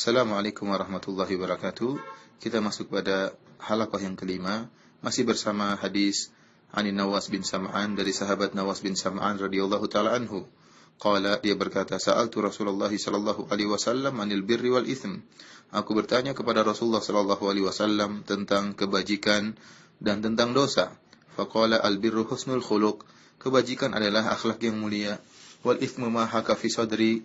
Assalamualaikum warahmatullahi wabarakatuh. Kita masuk pada halaqah yang kelima, masih bersama hadis Anin Nawas bin Sam'an, dari sahabat Nawas bin Sam'an radhiyallahu taala anhu. Qala, dia berkata, sa'altu Rasulullah sallallahu alaihi wasallam anil birri wal itsm. Aku bertanya kepada Rasulullah sallallahu alaihi wasallam tentang kebajikan dan tentang dosa. Faqala al birru husnul khuluq. Kebajikan adalah akhlak yang mulia. Wal itsmu ma haka fi sadri,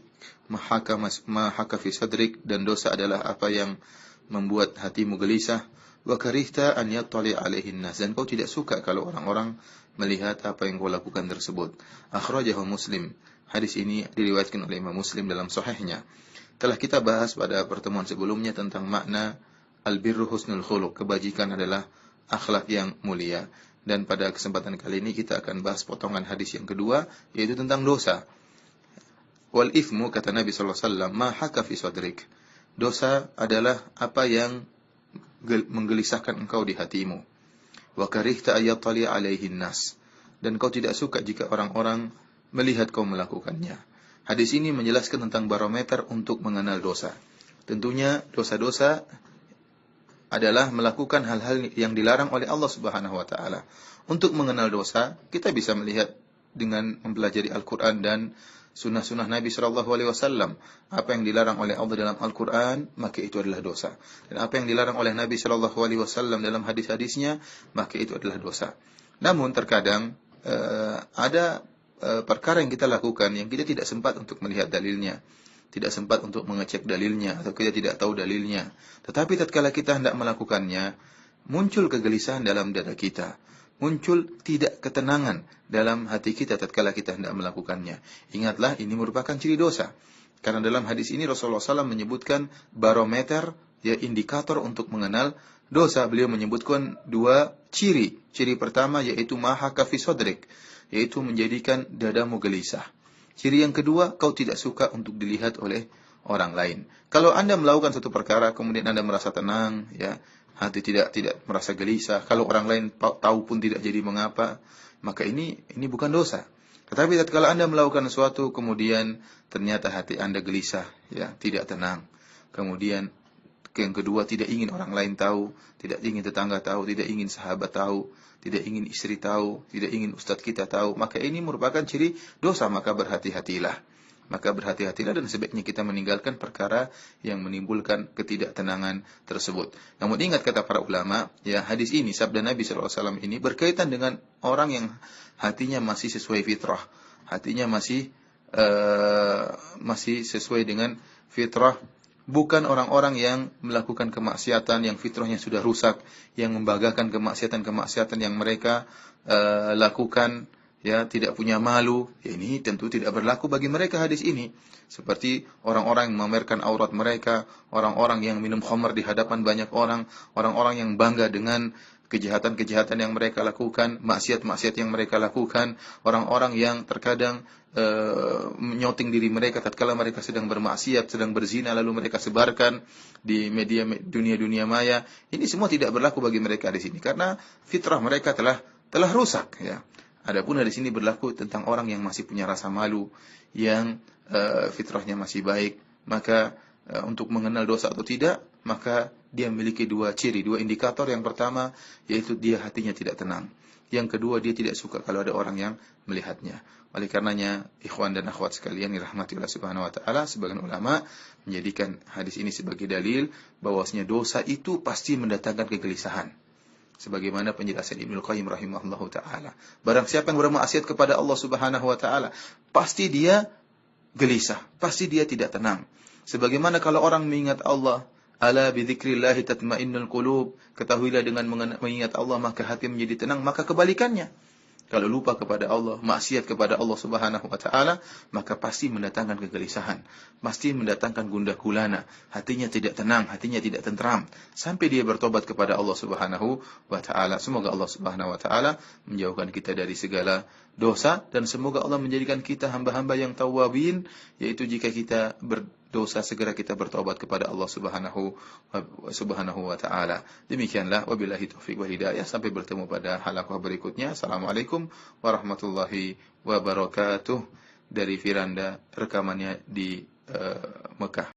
ma haka fi sadrik, dan dosa adalah apa yang membuat hatimu gelisah. Wa karihta an yattali alaihi nas, dan kau tidak suka kalau orang-orang melihat apa yang kau lakukan tersebut. Akhrajahu Muslim. Hadis ini diriwayatkan oleh Imam Muslim dalam sahihnya. Telah kita bahas pada pertemuan sebelumnya tentang makna al-birru husnul khuluq, kebajikan adalah akhlak yang mulia. Dan pada kesempatan kali ini kita akan bahas potongan hadis yang kedua, yaitu tentang dosa. Wal ithmu, kata Nabi sallallahu alaihi wasallam, ma haka fi sadrik. Dosa adalah apa yang menggelisahkan engkau di hatimu. Wa karihta ayattali alaihi nas, dan kau tidak suka jika orang-orang melihat kau melakukannya. Hadis ini menjelaskan tentang barometer untuk mengenal dosa. Tentunya dosa-dosa adalah melakukan hal-hal yang dilarang oleh Allah Subhanahu wa taala. Untuk mengenal dosa, kita bisa melihat dengan mempelajari Al-Qur'an dan sunnah-sunnah Nabi sallallahu alaihi wasallam. Apa yang dilarang oleh Allah dalam Al-Qur'an, maka itu adalah dosa. Dan apa yang dilarang oleh Nabi sallallahu alaihi wasallam dalam hadis-hadisnya, maka itu adalah dosa. Namun terkadang ada perkara yang kita lakukan yang kita tidak sempat untuk melihat dalilnya, tidak sempat untuk mengecek dalilnya, atau kita tidak tahu dalilnya. Tetapi tatkala kita hendak melakukannya, muncul kegelisahan dalam dada kita, muncul tidak ketenangan dalam hati kita tatkala kita hendak melakukannya. Ingatlah, ini merupakan ciri dosa. Karena dalam hadis ini Rasulullah SAW menyebutkan barometer, ya, indikator untuk mengenal dosa. Beliau menyebutkan dua ciri. Ciri pertama yaitu mahaka fi sadrik, yaitu menjadikan dadamu gelisah. Ciri yang kedua, kau tidak suka untuk dilihat oleh orang lain. Kalau Anda melakukan satu perkara, kemudian Anda merasa tenang, ya, hati tidak merasa gelisah. Kalau orang lain tahu pun tidak jadi mengapa, maka ini bukan dosa. Tetapi tatkala Anda melakukan sesuatu, kemudian ternyata hati Anda gelisah, ya, tidak tenang. Kemudian yang kedua, tidak ingin orang lain tahu, tidak ingin tetangga tahu, tidak ingin sahabat tahu, tidak ingin istri tahu, tidak ingin ustadz kita tahu, maka ini merupakan ciri dosa. Maka berhati-hatilah. Dan sebaiknya kita meninggalkan perkara yang menimbulkan ketidaktenangan tersebut. Namun ingat, kata para ulama, ya, hadis ini, sabda Nabi SAW ini berkaitan dengan orang yang hatinya masih sesuai fitrah, hatinya masih sesuai dengan fitrah. Bukan orang-orang yang melakukan kemaksiatan yang fitrahnya sudah rusak, yang membanggakan kemaksiatan yang mereka lakukan, ya, tidak punya malu. Ya, ini tentu tidak berlaku bagi mereka hadis ini. Seperti orang-orang yang memamerkan aurat mereka, orang-orang yang minum khamar di hadapan banyak orang, orang-orang yang bangga dengan kejahatan-kejahatan yang mereka lakukan, maksiat-maksiat yang mereka lakukan, orang-orang yang terkadang menyoting diri mereka tatkala mereka sedang bermaksiat, sedang berzina, lalu mereka sebarkan di media dunia maya. Ini semua tidak berlaku bagi mereka di sini karena fitrah mereka telah rusak, ya. Adapun di sini berlaku tentang orang yang masih punya rasa malu, yang fitrahnya masih baik. Maka untuk mengenal dosa atau tidak, maka dia memiliki dua ciri, dua indikator. Yang pertama yaitu dia hatinya tidak tenang. Yang kedua, dia tidak suka kalau ada orang yang melihatnya. Oleh karenanya, ikhwan dan akhwat sekalian dirahmati Allah Subhanahu wa taala, sebagian ulama menjadikan hadis ini sebagai dalil bahwasanya dosa itu pasti mendatangkan kegelisahan. Sebagaimana penjelasan Ibnu Qayyim rahimahullahu taala, barang siapa yang bermaksiat kepada Allah Subhanahu wa taala, pasti dia gelisah, pasti dia tidak tenang. Sebagaimana kalau orang mengingat Allah, ala bi dzikrillah tatmainnul qulub, ketahuilah dengan mengingat Allah maka hati menjadi tenang. Maka kebalikannya, kalau lupa kepada Allah, maksiat kepada Allah Subhanahu wa taala, maka pasti mendatangkan kegelisahan, pasti mendatangkan gundah gulana, hatinya tidak tenang, hatinya tidak tentram sampai dia bertobat kepada Allah Subhanahu wa taala. Semoga Allah Subhanahu wa taala menjauhkan kita dari segala dosa, dan semoga Allah menjadikan kita hamba-hamba yang tawwabin, yaitu jika kita berdosa segera kita bertobat kepada Allah Subhanahu wa taala. Demikianlah, wabillahi taufik wal hidayah. Sampai bertemu pada halaqah berikutnya. Assalamualaikum warahmatullahi wabarakatuh. Dari Firanda, rekamannya di Mekah.